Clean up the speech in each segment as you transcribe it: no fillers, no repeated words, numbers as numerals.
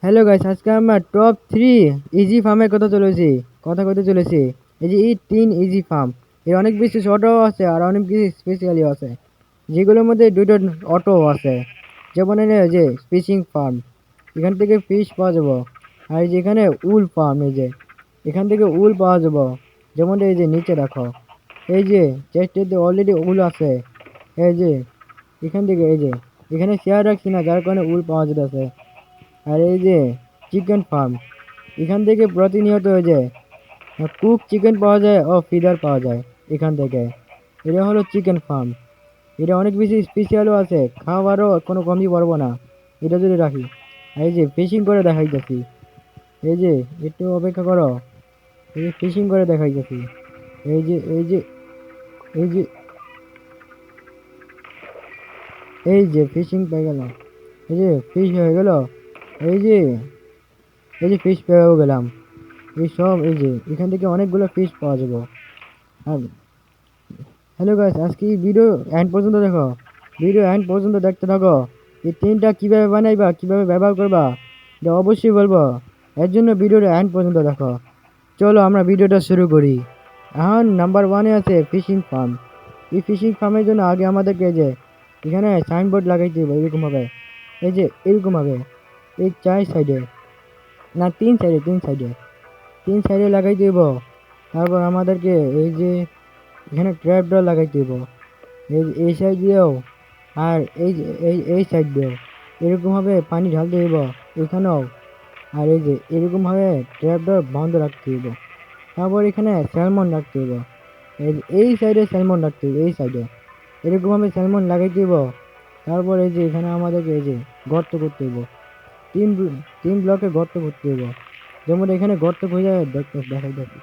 Hello guys, আজকে আমরা top 3 easy ফার্মের কথা বলতে চলেছি। এই যে এই 3 ইজি ফার্ম, এর অনেক বেশি শর্টও আছে আর অনেক বেশি স্পেশালিও আছে, যেগুলোর মধ্যে দুটো অটো আছে। যেমন এই যে ফিশিং ফার্ম, এখান থেকে ফিশ পাওয়া যাবো। আর এই যে এখানে উল ফার্ম, এই যে এখান থেকে উল পাওয়া যাবো। যেমন এই যে নিচে দেখো, এই যে চেস্টে অলরেডি উল আছে। এই যে এখান থেকে এই যে এখানে শেয়ার রাখছি না, যার কারণে উল পাওয়া যেতেছে। আর এই যে চিকেন ফার্ম, এখান থেকে প্রতিনিয়ত ওই যে কুক চিকেন পাওয়া যায় ও ফিডার পাওয়া যায় এখান থেকে। এটা হলো চিকেন ফার্ম, এটা অনেক বেশি স্পেশালও আছে, খাবারও কোনো কমই পারবো না এটা যদি রাখি। আর এই যে ফিশিং করে দেখাইতেছি, এই যে একটু অপেক্ষা করো, এই যে ফিশিং করে দেখাইতেছি। এই যে এই যে এই যে এই যে ফিশিং পেয়ে গেল, এই যে ফিশ হয়ে গেল। এই যে এই যে ফিশ পেয়েও গেলাম। এই সব এই যে এখান থেকে অনেকগুলো ফিশ পাওয়া যাবে। আর হ্যালো গাইস, আজকে এই ভিডিও এন্ড পর্যন্ত দেখো, ভিডিও এন্ড পর্যন্ত দেখতে থাকো। এই তিনটা কিভাবে বানাইবা, কিভাবে ব্যবহার করবা, এটা অবশ্যই বলবো। এর জন্য ভিডিওটা এন্ড পর্যন্ত দেখো। চলো আমরা ভিডিওটা শুরু করি। এখন নাম্বার ওয়ানে আছে ফিশিং ফার্ম। এই ফিশিং ফার্মের জন্য আগে আমাদেরকে এই যে এখানে সাইনবোর্ড লাগাইতে হবে এরকম ভাবে, এই যে এরকম ভাবে, এই চার সাইডে, না তিন সাইডে লাগাই দিব। তারপর আমাদেরকে এই যে এখানে ট্র্যাপ ডর লাগাই দিব, এই সাইড দিয়েও। আর এই সাইড দিয়েও এরকমভাবে পানি ঢালতে হইব এখানেও। আর এই যে এরকমভাবে ট্র্যাপ ডর বন্ধ রাখতে হইব। তারপর এখানে স্যালমন রাখতে হইব, এই সাইডে স্যালমন রাখতে হইব, এই সাইডে এরকমভাবে স্যালমন লাগাই দিব। তারপর এই যে এখানে আমাদেরকে এই যে গর্ত করতে হইব, তিন তিন ব্লকে গর্ত করতে হইব। যেমন এখানে গর্ত খুঁজে দেখাইতেছি,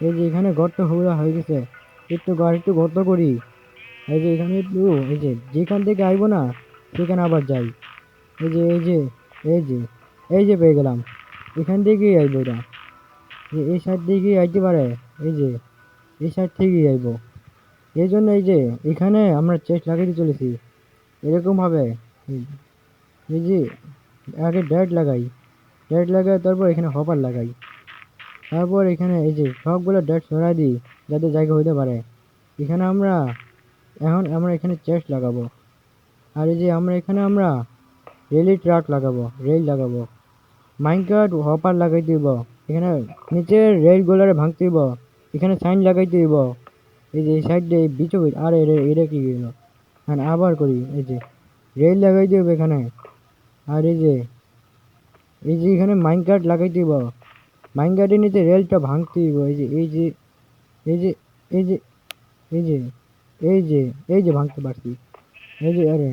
এই যে এখানে গর্ত হয়ে গেছে। একটু গর্ত করি। এই যে এখানে একটু এই যে যেখান থেকে আইবো না সেখানে আবার যাই। এই যে এই যে এই যে এই যে পেয়ে গেলাম, এখান থেকেই আইবো এটা, এই সাইড থেকেই আইতে পারে। এই যে এই সাইড থেকেই আইবো। এই জন্য এই যে এখানে আমরা চেস্ট লাগাইতে চলেছি এরকম ভাবে। এই এই যে আগে ডেট লাগাই তারপর এখানে হপার লাগাই। তারপর এখানে এই যে সবগুলো ডেট সরাই দিই যাতে জায়গা হইতে পারে। এখানে আমরা এখানে চেস্ট লাগাবো। আর এই যে আমরা রেল লাগাবো, মাইনকার্ট হপার লাগাই দিব। এখানে নিচে রেল গোলারে ভাঙতে দিব, এখানে সাইন লাগাইতে দিব। এই যে এই সাইড দিয়ে বিচো, আর এটা কি গেল। হ্যাঁ আবার করি, এই যে রেল লাগাই দিব এখানে। আর এই যে এখানে মাইনকার্ট লাগাই দিব, মাইনকার্টের নিচে রেলটা ভাঙতে দিব। এই যে এই যে এই যে এই যে এই যে ভাঙতে পারছি। এই যে আরে,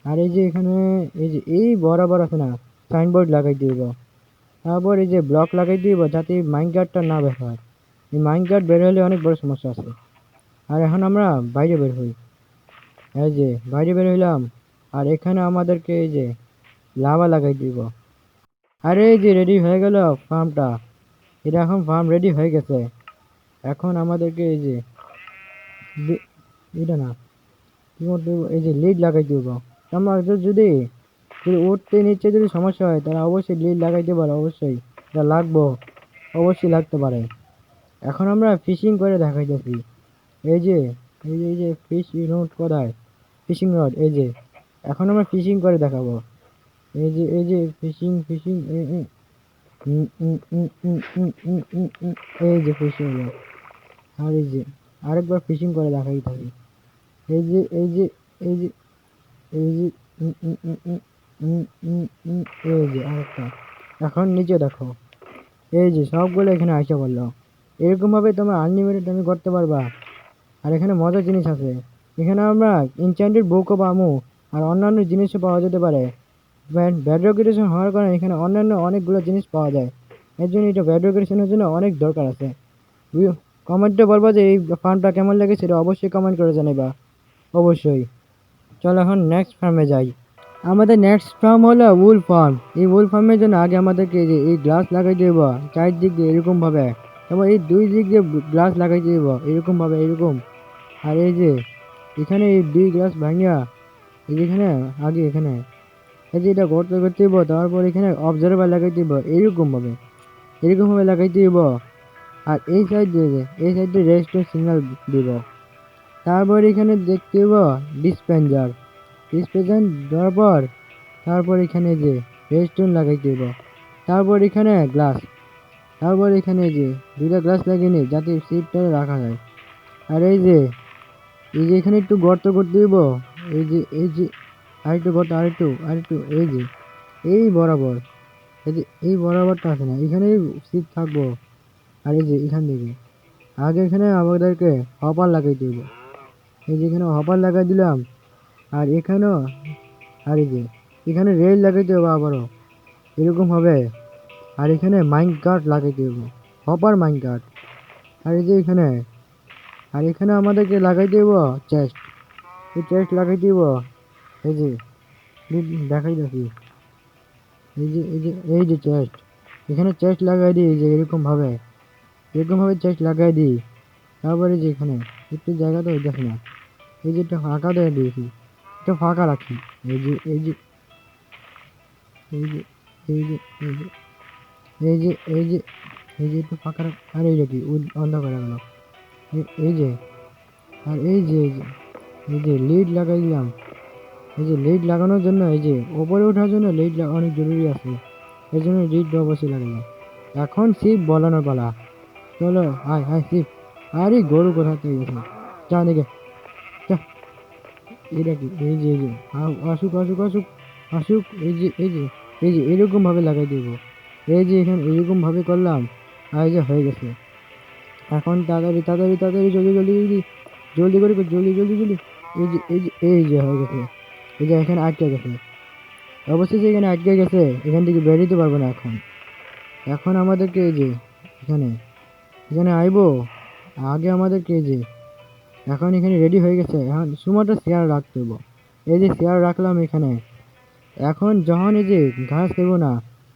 আর এই যে এখানে এই যে এই বরাবর আছে না, সাইনবোর্ড লাগাই দিব। তারপর এই যে ব্লক লাগাই দিব যাতে মাইনকার্টটা না বের হয়। এই মাইনকার্ট বের হলে অনেক বড় সমস্যা আছে। আর এখন আমরা বাইরে বের হই, এই যে বাইরে বের হইলাম। আর এখানে আমাদেরকে এই যে লাভা লাগাই দিব। আরে এই যে রেডি হয়ে গেল ফার্মটা, এটা এখন ফার্ম রেডি হয়ে গেছে। এখন আমাদেরকে এই যে এটা না কি করতে হবে, এই যে লিড লাগাই দিব। আমরা যদি যদি উঠতে নিচে যদি সমস্যা হয় তাহলে অবশ্যই লিড লাগাইতে পারে, অবশ্যই এটা লাগবো, অবশ্যই লাগতে পারে। এখন আমরা ফিশিং করে দেখাইতেছি। এই যে এই যে ফিশ রড কোথায়, ফিশিং রড, এই যে এখন আমরা ফিশিং করে দেখাবো। এই যে ফিশিং এই যে ফিশিং রড। আর এই যে আরেকবার ফিশিং করে দেখাই থাকি। এই যে এই যে এই যে এই যে উম, উম, উম, উম, উম, উম, উম, এই যে আরেকটা। এখন নিচে দেখো, এই যে সবগুলো এখানে আসা পড়লো। এরকম ভাবে তোমরা আনলিমিটেড তুমি করতে পারবা। আর এখানে মজার জিনিস আছে, এখানে আমরা ইনচ্যান্টেড বুকও পাবো, আর অন্যান্য জিনিসও পাওয়া যেতে পারে। ব্যাডরক এডিশন হওয়ার কারণে এখানে অন্যান্য অনেকগুলো জিনিস পাওয়া যায়। এর জন্য এটা ব্যাডরক এডিশনের জন্য অনেক দরকার আছে। কমেন্টে বলবা যে এই ফার্মটা কেমন লাগে, সেটা অবশ্যই কমেন্ট করে জানাবা, অবশ্যই। চলো এখন নেক্সট ফার্মে যাই। আমাদের নেক্সট ফার্ম হলো উল ফার্ম। এই উল ফার্মের জন্য আগে আমাদেরকে এই যে এই গ্লাস লাগাই দিব চারদিক দিয়ে এরকম ভাবে, এবং এই দুই দিক দিয়ে গ্লাস লাগাই দিব এরকম ভাবে, এরকম। আর এই যে এখানে এই দুই গ্লাস ভাঙিয়া এই যেখানে আগে এখানে এই যে এটা গর্ত করতে দিব, তারপর এখানে অবজারভার লাগাই দিব এরকম ভাবে লাগাই দিব। আর এই সাইড দিয়ে এই সাইড দিয়ে রেজিস্ট্যান্স সিগন্যাল দিব। তারপর এখানে দেখতে দিব ডিসপেন্সার দেওয়ার পর তারপর এখানে যে রেজিস্ট্যান্স লাগাই দিব। তারপর এখানে গ্লাস, তারপর এখানে যে দুইটা গ্লাস লাগিয়ে নিই যাতে সিটটা রাখা যায়। আর এই যে এখানে একটু গর্ত করতে দিব, এই যে আরেকটু গর্ত, আরেকটু এই বরাবর, এই বরাবরটা আছে না, এখানেই সিট থাকবো। আর এই যে এখান থেকে আগে এখানে আমাদেরকে হপার লাগাই দিব। এই যে এখানে হপার লাগাই দিলাম। আর এখানেও, আর এই যে এখানে রেল লাগাইতে হবে আবারও, এরকম হবে। আর এখানে মাইন্ড গার্ড লাগাইতে হবে, হপার মাইন্ড গার্ড। আর এই যে এখানে আমাদেরকে লাগাই দেব চেস্ট, এই চেস্ট লাগাই দিব। এই যে দেখাই দেখি, এই যে চেস্ট, এখানে চেস্ট লাগাই দিই। এই যে এরকম ভাবে চেস্ট লাগাই দিই। তারপরে যে এখানে একটু জায়গা তো দেখি না, এই যে একটা ফাঁকা দিয়ে দিয়েছি, এটা ফাঁকা রাখি। এই যে এই যে এই যে এই যে এই যে এই যে এই যে এই যে একটু ফাঁকা রাখ। আর এই যে কি অন্ধকার গেল। এই যে, আর এই যে লিড লাগাই দিলাম। এই যে লিড লাগানোর জন্য, এই যে ওপরে ওঠার জন্য লিড অনেক জরুরি আছে, এই জন্য লিড অবশ্যই লাগালাম। এখন শিপ বলানোর পালা। চলো হাই হাই শিপ। আরে গরু কোথা থেকে গেছে, যা দিকে যা। এটা কি, এই যে আসুক আসুক আসুক আসুক। এই যে এরকম ভাবে লাগাই দিব। এই যে এখানে এরকম ভাবে করলাম। আর এই যে হয়ে গেছে। এখন তাড়াতাড়ি তাড়াতাড়ি তাড়াতাড়ি জলদি জলদি জলদি জলদি করে জলদি জলদি জলদি। এই যে হয়ে গেছে। এই যে এখানে আটকে গেছে, অবশ্যই এখানে আটকে গেছে, এখান থেকে বেরোতে পারবো না এখন। এখন আমাদেরকে এই যে এখানে এখানে আইবো। আগে আমাদেরকে এই যে এখন এখানে রেডি হয়ে গেছে। এখন শুধুমাত্র শেয়ার রাখতে হবে। এই যে শেয়ার রাখলাম এখানে। এখন যখন এই যে ঘাস দেবো না,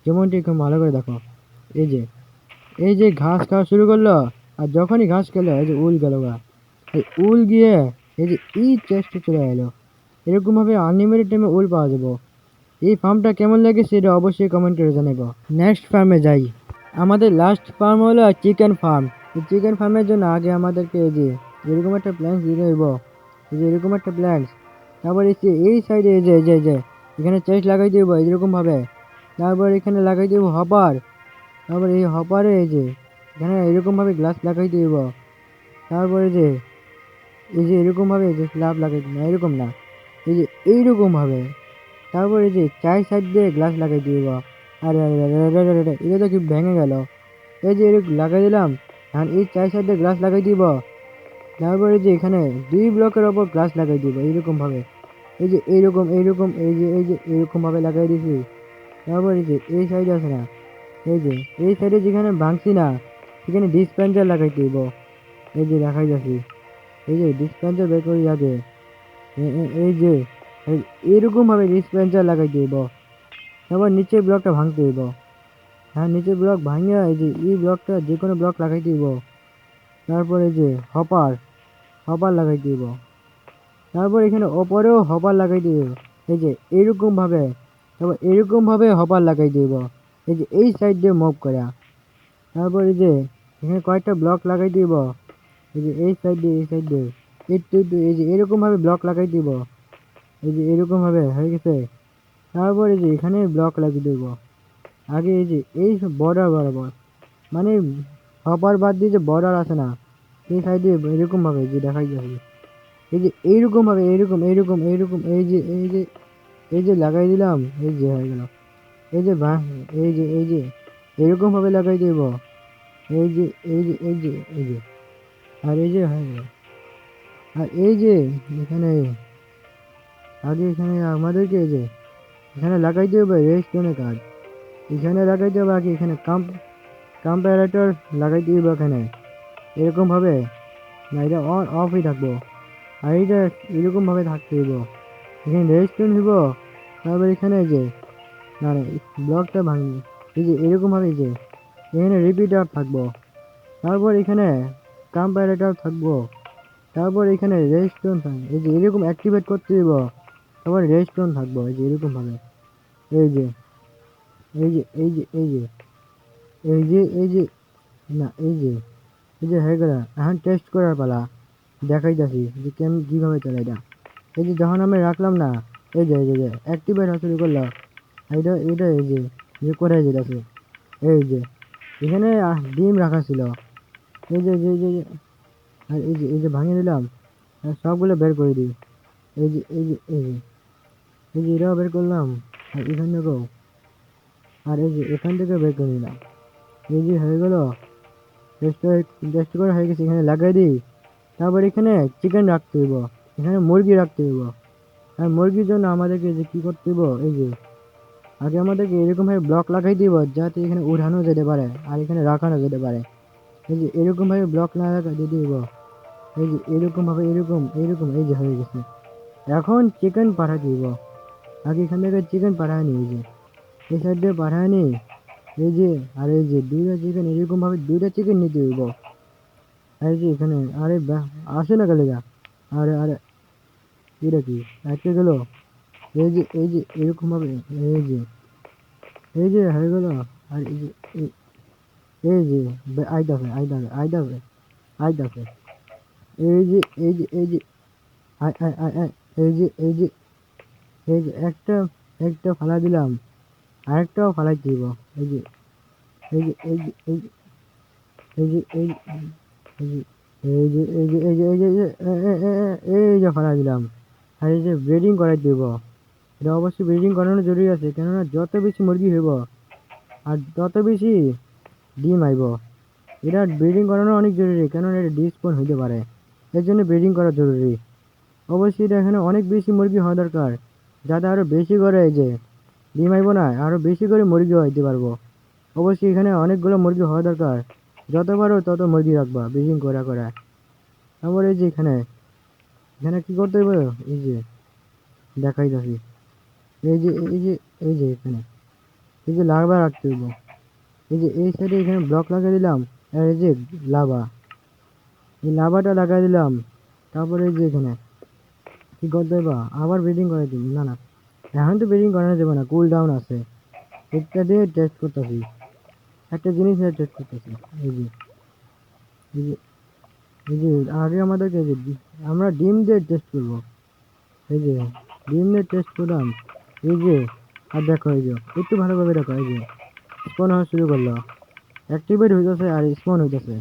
যেমনটি একটু ভালো করে দেখো, এই যে ঘাস খাওয়া শুরু করলো। আর যখনই ঘাস খেলো, এই যে উল গেল গা, এই উল গিয়ে এই যে এই চেস্টে চলে এলো। এরকমভাবে আনলিমিটেড টাইমে উল পাওয়া যাবো। এই ফার্মটা কেমন লেগেছে এটা অবশ্যই কমেন্ট করে জানাবো। নেক্সট ফার্মে যাই। আমাদের লাস্ট ফার্ম হলো চিকেন ফার্ম। এই চিকেন ফার্মের জন্য আগে আমাদেরকে এই যে এরকম একটা প্ল্যান্স দিতে হইব। এই যে এরকম একটা প্ল্যান্স। তারপর এই সাইডে এই যে এখানে চেস্ট লাগাই দিব এরকম ভাবে। তারপর এখানে লাগাই দিব হপার। তারপর এই হপারে এই যে এখানে এরকম ভাবে গ্লাস লাগাই দিব। তারপরে এই যে এরকম ভাবে যে স্ল্যাব লাগাই দিব, না এরকম না, এই যে এইরকম ভাবে। তারপর এই যে চার সাইড দিয়ে গ্লাস লাগাই দিব। আরে আরে আরে আরে আরে আরে, এটা তো কি ভেঙে গেল। এই যে এরকম লাগাই দিলাম। আর এই চার সাইড দিয়ে গ্লাস লাগাই দিব। তারপরে যে এখানে 2 ব্লকের ওপর গ্লাস লাগাই দিব এইরকম ভাবে। এই যে এইরকম এই যে এরকম ভাবে লাগাই দিয়েছি। তারপর এই যে এই সাইড আছে না, এই যে এই সাইডে যেখানে ভাঙছি না, সেখানে ডিসপেন্সার লাগাই দিব। এই যে দেখাই যাচ্ছি, এই যে ডিসপেন্সার বের করে যাবে। এই যে এইরকম ভাবে ডিসপেন্সার লাগাই দিব। তারপর নিচের ব্লকটা ভাঙতে দিব। হ্যাঁ, নিচের ব্লক ভাঙিয়া এই ব্লকটা যে কোনো ব্লক লাগাই দিব। তারপর এই যে হপার লাগাই দিব। তারপর এখানে ওপরেও হপার লাগাই দিব। এই যে এইরকম ভাবে, তারপর এরকম ভাবে হপার লাগাই দিব। এই যে এই সাইড দিয়ে মুভ করা। তারপর এই যে এখানে কয়েকটা ব্লক লাগাই দিব। এই যে এই সাইড দিয়ে একটু এই যে এরকম ভাবে ব্লক লাগাই দিব। এই যে এরকম ভাবে হয়ে গেছে। তারপর এই যে এখানে ব্লক লাগিয়ে দেব। আগে এই যে এই বর্ডার বরাবর, মানে হপার বাদ দিয়ে যে বর্ডার আছে না, সেই সাইডে এরকম ভাবে যে দেখাই যাবে। এই যে এইরকম ভাবে এইরকম এই যে লাগাই দিলাম। এই যে হয়ে গেল। এই যে এই যে এরকম ভাবে লাগাই দেব। এই যে এই যে আর এই যে হয়ে গেল। আর এই যে এখানে আগে এখানে আমাদেরকে এই যে এখানে লাগাইতে হবে রেস্টনের কার্ড। এখানে লাগাইতে হবে আগে, এখানে কম্পারেটর লাগাইতে হবে এখানে এরকম ভাবে। না, এটা অন অফই থাকবো। আর এইটা এরকম ভাবে থাকতে হইব। এখানে রেস্টুরেন্ট হইব। তারপর এখানে এই যে না না ব্লকটা ভাঙি। এই যে এরকম ভাবে এই যে এখানে রিপিটার থাকবো। তারপর এখানে কম্পারেটর থাকবো। তারপর এখানে রেস্টুরেন্ট থাকবে। এই যে এরকম অ্যাক্টিভেট করতে হইব। তারপর রেস্টুরেন্ট থাকবো এই যে এরকম ভাবে। এই যে এই যে এই যে এই যে এই যে এই যে না এই যে হয়ে গেল। এখন টেস্ট করার পালা, দেখাইতাছি যে কিভাবে চলে এটা। এই যে যখন আমি রাখলাম না, এই যে অ্যাক্টিভেট হওয়া শুরু করলো। এটা এটা এই যে যে করে যেতেছে। এই যে এখানে ডিম রাখা ছিল। এই যে যে যে যে- আর এই যে ভাঙিয়ে দিলাম, আর সবগুলো বের করে দিই। এই যে এটাও বের করলাম, আর এখান থেকেও, আর এই যে এখান থেকে বের করে নিলাম। এই যে হয়ে গেল, টেস্ট টেস্ট করা হয়ে গেছে। এখানে লাগাই দিই। তারপর এখানে চিকেন রাখতে হইব, এখানে মুরগি রাখতে হইব। আর মুরগির জন্য আমাদেরকে যে কি করতে হইব, এই যে আগে আমাদেরকে এরকম ভাবে ব্লক লাগাই দিব যাতে এখানে উঠানো যেতে পারে আর এখানে রাখানো যেতে পারে। এই যে এরকম ভাবে ব্লক না রাখা দিতে হইব। এই যে এরকম ভাবে, এরকম এরকম, এই যে হয়ে গেছে। এখন চিকেন পাঠাতে হইব। আগে এখান থেকে চিকেন পাঠায় নি, এই যে এই সাইড দিয়ে পাঠায় নি। এই যে আর এই যে দুইটা চিকেন, এরকম ভাবে দুইটা চিকেন নিতে হইব। আর এই যে এখানে, আরে আসে না গেলে। আরে আরে এটা কি আটকে গেল? এই যে এরকম ভাবে, এই যে এই যে হয়ে গেল। আর এই যে আইতাছে আইতাছে। এই যে আই আই আই আই এই যে একটা একটা ফালা দিলাম, আরেকটাও ফালাই দিব। এই যে এই যে এই যে এই যে এই যে এই যে এই যে এই যে এই যে এই যে এই যে ফালাই দিলাম। আর এই যে ব্রিডিং করাই দিব। এটা অবশ্যই ব্রিডিং করানো জরুরি আছে, কেননা যত বেশি মুরগি হইব আর তত বেশি ডিম আইব। এটা ব্রিডিং করানো অনেক জরুরি, কেননা এটা ডিস্পন হইতে পারে। এর জন্য ব্রিডিং করা জরুরি। অবশ্যই এটা এখানে অনেক বেশি মুরগি হওয়া দরকার, যাতে আরো বেশি করে এই যে ডিম আইব না, আরো বেশি করে মুরগি হইতে পারবো। অবশ্যই এখানে অনেকগুলো মুরগি হওয়া দরকার। যত পারো তত মুরগি রাখবা ব্রিডিং করা করা। তারপর এই যে এখানে এখানে কি করতে হবে, এই যে দেখাইতেছি। এই যে এই যে এই যে এখানে এই যে লার্ভা রাখতে হইব। এই যে এই সাইডে এখানে ব্লক লাগিয়ে দিলাম। আর এই যে লাভা, এই লাভাটা লাগাই দিলাম। তারপরে এই যে এখানে কি করতে হইব, আবার ব্রিডিং করে দিন। না না, এখন তো ব্রিডিং করানো যাবে না, কুল ডাউন আছে। এটা দিয়ে টেস্ট করতেছি, একটা জিনিস নিয়ে টেস্ট করতেছি। এই যে এই যে এই যে আগে আমাদেরকে এই যে আমরা ডিম দিয়ে টেস্ট করবো। এই যে ডিম দিয়ে টেস্ট করলাম। এই যে আর দেখো, এই যে একটু ভালোভাবে দেখো, এই যে স্পন হওয়া শুরু করলো, অ্যাক্টিভেট হইতেছে আর স্পন হইতেছে।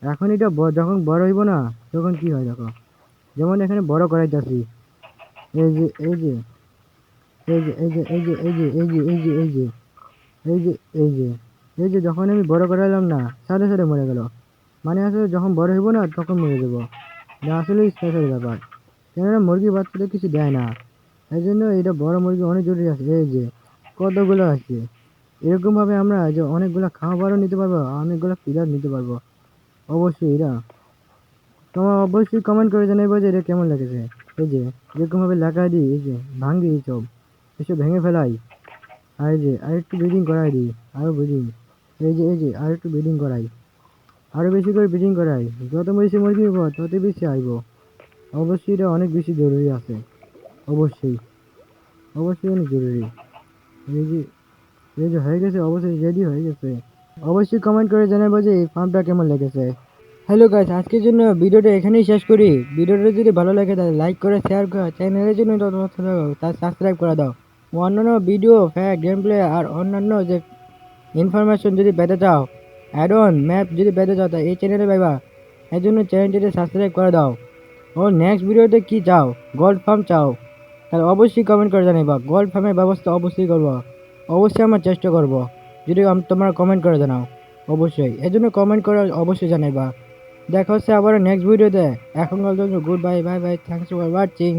এখন এটা যখন বড় হইব না, তখন কি হয় দেখো। যেমন এখানে বড় করাইতেছি। এই যে এই যে এই যে এই যে এই যে এই যে এই যে এই যে এই যে এই যে এই যে এই যে যখন আমি বড় করাইলাম না, সাথে সাথে মরে গেল। মানে আসলে যখন বড় হইব না তখন মরে যাবো। এটা আসলে স্পেশাল ব্যাপার, কেননা মুরগি বাচ্চাদের কিছু দেয় না। এই জন্য এটা বড় মুরগি অনেক জরুরি আছে। এই যে কতগুলো আছে, এরকম ভাবে আমরা যে অনেকগুলো খাবারও নিতে পারবো, অনেকগুলো ফিডার নিতে পারবো। অবশ্যই এটা তোমার অবশ্যই কমেন্ট করে জানাইবো যে এটা কেমন লেগেছে। এই যে যেরকম ভাবে লাগাই দিই, এই যে ভাঙ্গি এইসব, এসব ভেঙে ফেলাই। আর এই যে আর একটু ব্রিডিং করাই দিই, আরো ব্রিডিং। এই যে আর একটু ব্রিডিং করাই, আরো বেশি করে ব্রিডিং করাই। যত বেশি মুরগি হইব তত বেশি আইব। অবশ্যই এটা অনেক বেশি জরুরি আছে। অবশ্যই অবশ্যই অনেক জরুরি। এই যে এই যে হয়ে গেছে, অবশ্যই রেডি হয়ে গেছে। অবশ্যই কমেন্ট করে জানাবো যে এই ফার্মটা কেমন লেগেছে। হ্যালো গাইস, আজকের জন্য ভিডিওটা এখানেই শেষ করি। ভিডিওটা যদি ভালো লাগে তাহলে লাইক করে শেয়ার করে চ্যানেলের জন্য তার সাবস্ক্রাইব করে দাও। অন্যান্য ভিডিও ফ্যাক্ট গেম প্লে আর অন্যান্য যে ইনফরমেশন যদি পেতে চাও, অ্যাড অন ম্যাপ যদি পেতে চাও, তা এই চ্যানেলে পাইবা। এর জন্য চ্যানেলটিতে সাবস্ক্রাইব করে দাও। ও নেক্সট ভিডিওতে কি চাও, গোল্ড ফার্ম চাও, তাহলে অবশ্যই কমেন্ট করে জানাইবা। গোল্ড ফার্মের ব্যবস্থা অবশ্যই করবো, অবশ্যই আমরা চেষ্টা করব, যদি তোমরা কমেন্ট করে জানাও। অবশ্যই এর জন্য কমেন্ট করে অবশ্যই জানাইবা। দেখা হচ্ছে আবার নেক্সট ভিডিওতে। এখন good bye bye bye, thanks for watching.